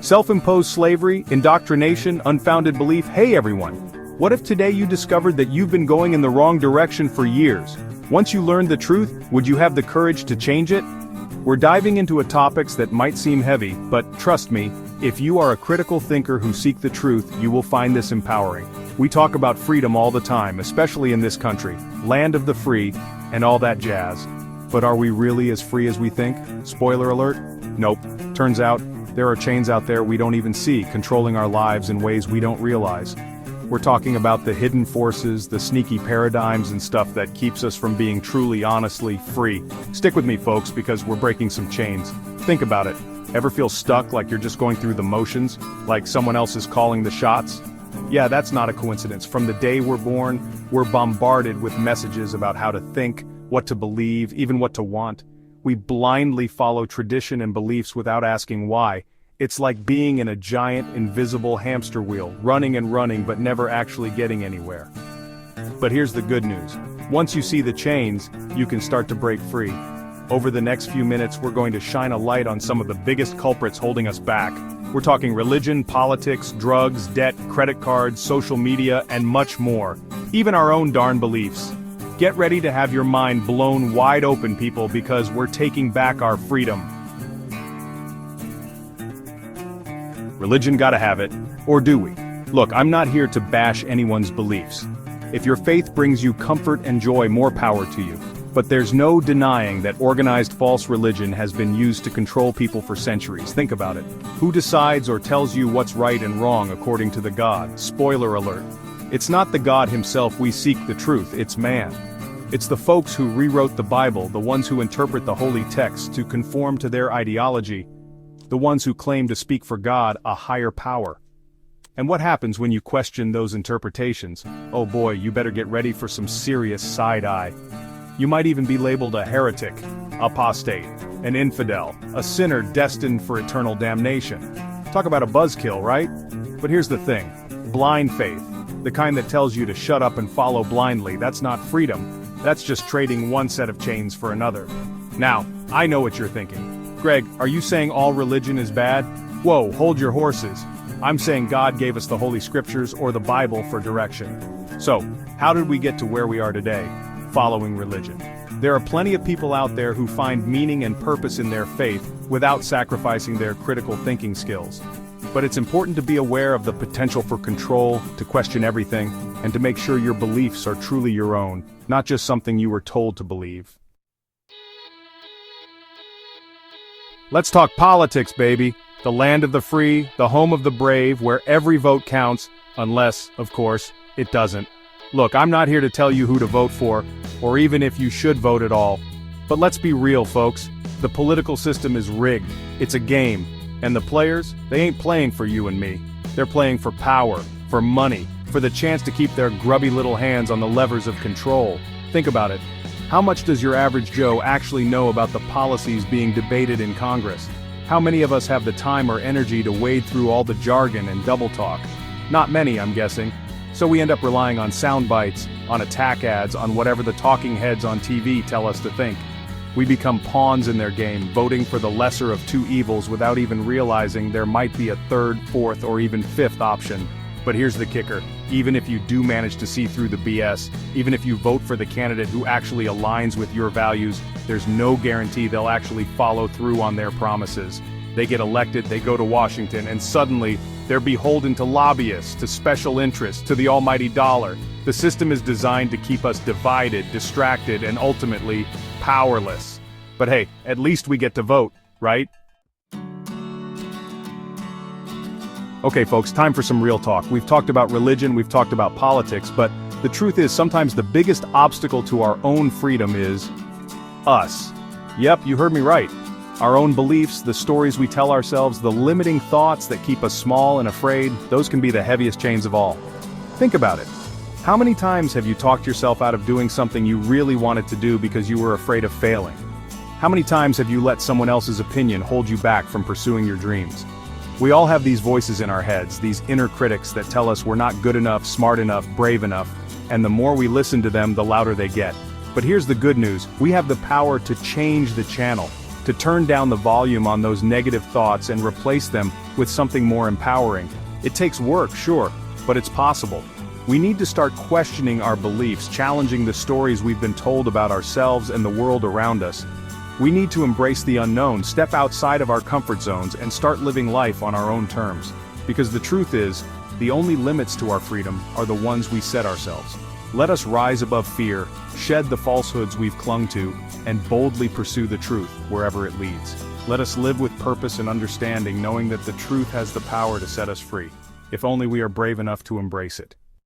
Self-imposed slavery, indoctrination, unfounded belief. Hey everyone! What if today you discovered that you've been going in the wrong direction for years? Once you learned the truth, would you have the courage to change it? We're diving into topics that might seem heavy, but trust me, if you are a critical thinker who seek the truth, you will find this empowering. We talk about freedom all the time, especially in this country, land of the free, and all that jazz. But are we really as free as we think? Spoiler alert? Nope. Turns out, there are chains out there we don't even see, controlling our lives in ways we don't realize. We're talking about the hidden forces, the sneaky paradigms and stuff that keeps us from being truly, honestly free. Stick with me, folks, because we're breaking some chains. Think about it. Ever feel stuck like you're just going through the motions, like someone else is calling the shots? Yeah, that's not a coincidence. From the day we're born, we're bombarded with messages about how to think, what to believe, even what to want. We blindly follow tradition and beliefs without asking why. It's like being in a giant, invisible hamster wheel, running and running but never actually getting anywhere. But here's the good news. Once you see the chains, you can start to break free. Over the next few minutes, we're going to shine a light on some of the biggest culprits holding us back. We're talking religion, politics, drugs, debt, credit cards, social media, and much more. Even our own darn beliefs. Get ready to have your mind blown wide open, people, because we're taking back our freedom. Religion gotta have it, or do we? Look, I'm not here to bash anyone's beliefs. If your faith brings you comfort and joy, more power to you. But there's no denying that organized false religion has been used to control people for centuries. Think about it. Who decides or tells you what's right and wrong according to the God? Spoiler alert. It's not the God himself we seek the truth, it's man. It's the folks who rewrote the Bible, the ones who interpret the holy text to conform to their ideology, the ones who claim to speak for God, a higher power. And what happens when you question those interpretations? Oh boy, you better get ready for some serious side-eye. You might even be labeled a heretic, apostate, an infidel, a sinner destined for eternal damnation. Talk about a buzzkill, right? But here's the thing. Blind faith, the kind that tells you to shut up and follow blindly, that's not freedom. That's just trading one set of chains for another. Now, I know what you're thinking. Greg, are you saying all religion is bad? Whoa, hold your horses. I'm saying God gave us the Holy Scriptures or the Bible for direction. So, how did we get to where we are today? Following religion. There are plenty of people out there who find meaning and purpose in their faith without sacrificing their critical thinking skills. But it's important to be aware of the potential for control, to question everything, and to make sure your beliefs are truly your own, not just something you were told to believe. Let's talk politics, baby. The land of the free, the home of the brave, where every vote counts, unless, of course, it doesn't. Look, I'm not here to tell you who to vote for, or even if you should vote at all. But let's be real, folks. The political system is rigged. It's a game. And the players, they ain't playing for you and me. They're playing for power, for money, for the chance to keep their grubby little hands on the levers of control. Think about it. How much does your average Joe actually know about the policies being debated in Congress? How many of us have the time or energy to wade through all the jargon and double talk? Not many, I'm guessing. So we end up relying on sound bites, on attack ads, on whatever the talking heads on TV tell us to think. We become pawns in their game, voting for the lesser of two evils without even realizing there might be a third, fourth, or even fifth option. But here's the kicker. Even if you do manage to see through the BS, even if you vote for the candidate who actually aligns with your values, there's no guarantee they'll actually follow through on their promises. They get elected, they go to Washington, and suddenly, they're beholden to lobbyists, to special interests, to the almighty dollar. The system is designed to keep us divided, distracted, and ultimately, powerless. But hey, at least we get to vote, right? Okay folks, time for some real talk. We've talked about religion, we've talked about politics, but the truth is sometimes the biggest obstacle to our own freedom is us. Yep, you heard me right. Our own beliefs, the stories we tell ourselves, the limiting thoughts that keep us small and afraid, those can be the heaviest chains of all. Think about it. How many times have you talked yourself out of doing something you really wanted to do because you were afraid of failing? How many times have you let someone else's opinion hold you back from pursuing your dreams? We all have these voices in our heads, these inner critics that tell us we're not good enough, smart enough, brave enough, and the more we listen to them, the louder they get. But here's the good news, we have the power to change the channel. to turn down the volume on those negative thoughts and replace them with something more empowering. It takes work, sure, but it's possible. We need to start questioning our beliefs, challenging the stories we've been told about ourselves and the world around us. We need to embrace the unknown, step outside of our comfort zones, and start living life on our own terms. Because the truth is, the only limits to our freedom are the ones we set ourselves. Let us rise above fear, shed the falsehoods we've clung to, and boldly pursue the truth wherever it leads. Let us live with purpose and understanding, knowing that the truth has the power to set us free, if only we are brave enough to embrace it.